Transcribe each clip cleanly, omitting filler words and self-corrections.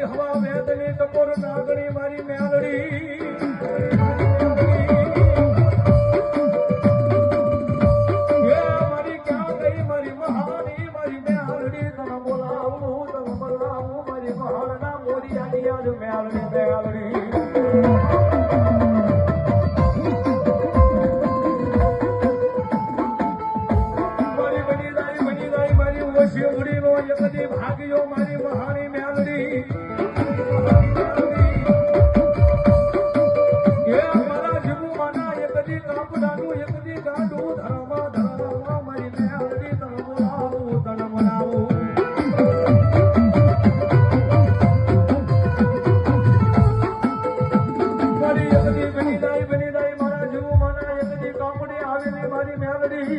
હવા વેદની ટકોર નાગણી મારી મેલડી મારી ક્યાં ગઈ મારી મહાની મારી મેલડી તને બોલાવું તને બોલાવું મારી મહાના મોરિયાની યાદ મેલડી મેલડી ભાગ્યો મારી મહાની મેલડી એ મારા જીવું માના એકદી કાપડાનું એકદી ગાંડું ધરવા ધરવા મારી મેલડી તને બોલાવું તને બોલાવું મારી એકદી બની જાય મારા જીવું માના એકદી કાપડી આવેલી મારી મેલડી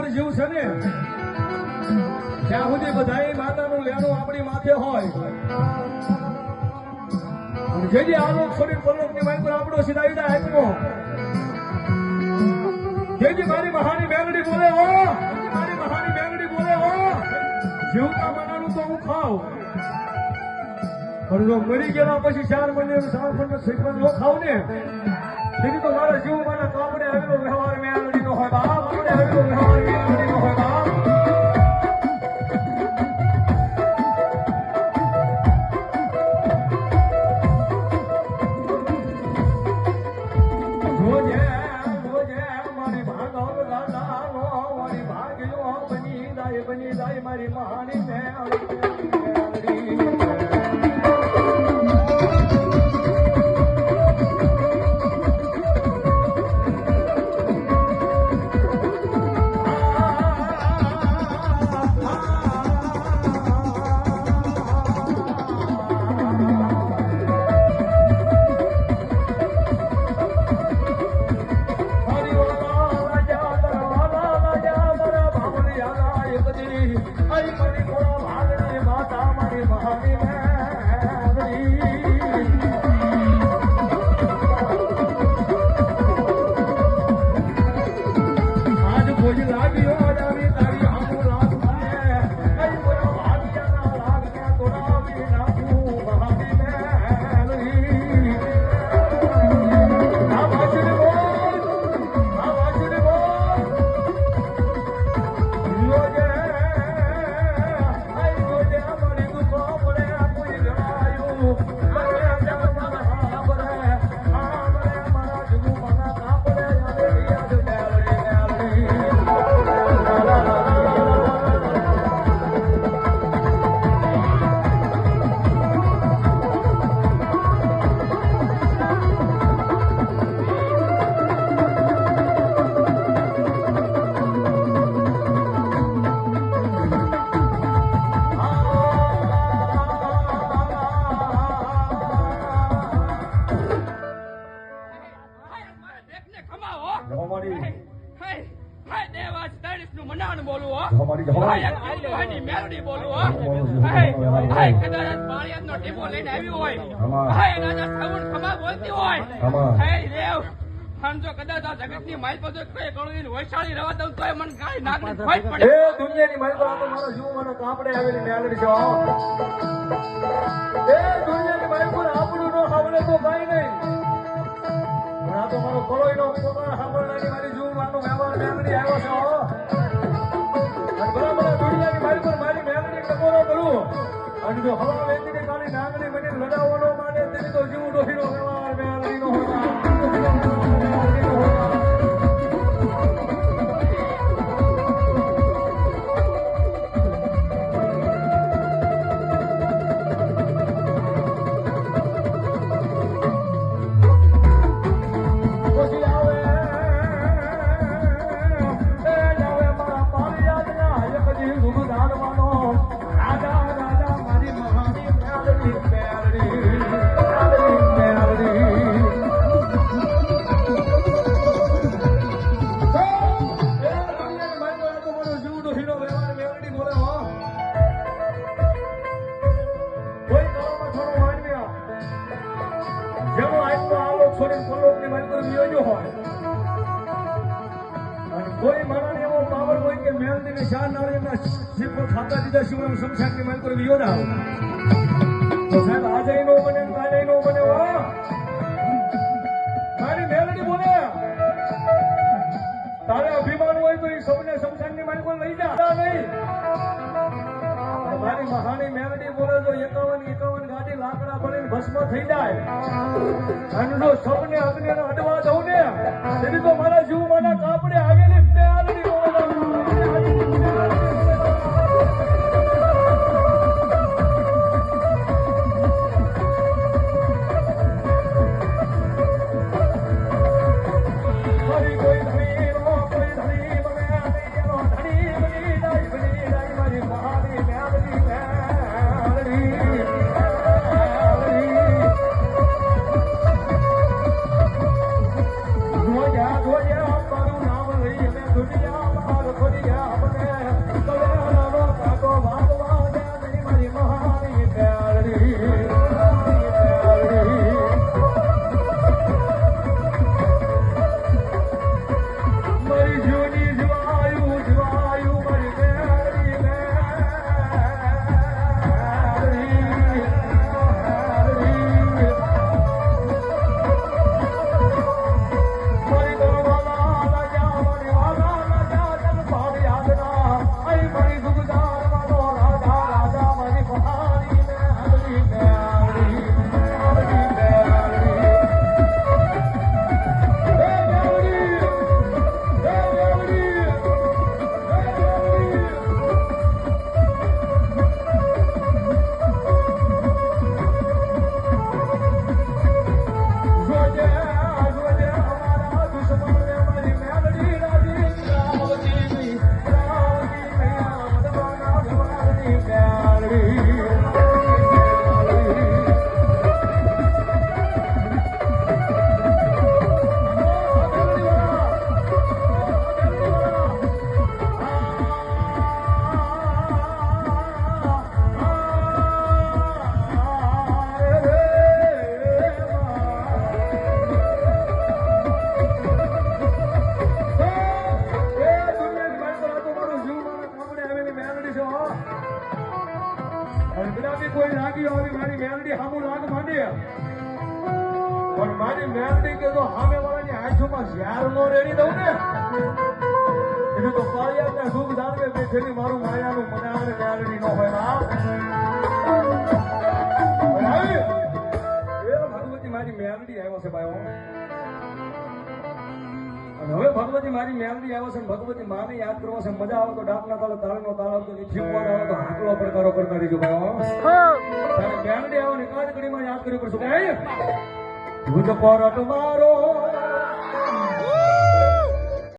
જીવ છે ને ત્યાં સુધી બધાય માતાનું લેણું આપણી માથે હોય જે આલોક છોડી પલોકની મારી પર આપણો સીધા ઈડા આપ્યો જે મારી મહાની મેલડી બોલે હો મારી મહાની મેલડી બોલે હો જીવતા માનાનું તો હું ખાવ પણ જો મરી ગયા પછી 4 મહિને 7 મહિને શ્રીફળ નો ખાવ ને તેથી તો મારા જીવ માના કાપડે આવેલો વ્યવહાર મેલડી નો હોય બાપ આપણે આવેલો વ્યવહાર મેલડી નો હોય બાપ બની જાય મારી મહાની મેલડી જગતની માલ પર કઈ કણું વૈશાળી રવા દઉં તો મને કાઈ નાગની ફાઈટ પડે એ દુનિયાની માલ પર તો મારો જીવ મને કાપડે આવેલી મેલડી છે એ દુનિયાની માલ પર આપણું નો હાવલે તો કાઈ નહીં પણ આ તો મારો કળોઈ નો પોતાના હાવલનાની મારી જીવ માનો વ્યવહાર મેલડી આવ્યો છે બરાબર દુનિયાની માલ પર મારી મેલડી ટકોરો કરું અને જો હવા વેચીને કાળી નાગની બની લડાવવાનો માને તેની તો જીવ ડોહીનો વ્યવહાર મેલડી નો હોય રાજા રાજા મારી મહાની નાળિયેરને ચાર નાળિયેરના શિવ પર ખાતા દીધા સિવાય હું શમશાનની માલ પર વિયો ના આવું. તો સાહેબ આજે નો બને ને કાલે નો બને હો. મારી મેલડી બોલે તારે અભિમાન હોય તો એ સૌને શમશાનની માલ પર લઈ જા નહીં. મારી મહાની મેલડી બોલે તો 51 ગાડી લાકડા બળીને ભસ્મ થઈ જાય અને જો સૌને અગ્નિને અડવા દઉં ને તેથી તો મારા જીવ માના કાપડે આવેલી મેલડી કોઈ લાગી આવી મારી મેલડી સામું લાગ માંડે પણ મારી મેલડી કે તો સામે વાળાની આંખોમાં ઝાર નો રેડી દઉં ને એટલે તો પાળિયાને સુખ જાણવે બેઠેલી મારું માયાનું મનાર મેલડી નો હોય ના એ ભગવતી મારી મેલડી આવ્યો છે ભાઈઓ હવે ભગવતી મારી મેલડી આવ્યો છે ભગવતી માને યાદ કરવો છે મજા આવે તો ડાકના તાલે તાળનો તાળ આવતો નીચેવાડ આવે તો હાકલો પડકારો કરતા રહીજો ભાઈ તારે મેલડી આવો ને કાજ ઘડીમાં યાદ કર્યું પડશું કે તું જ પરટ મારો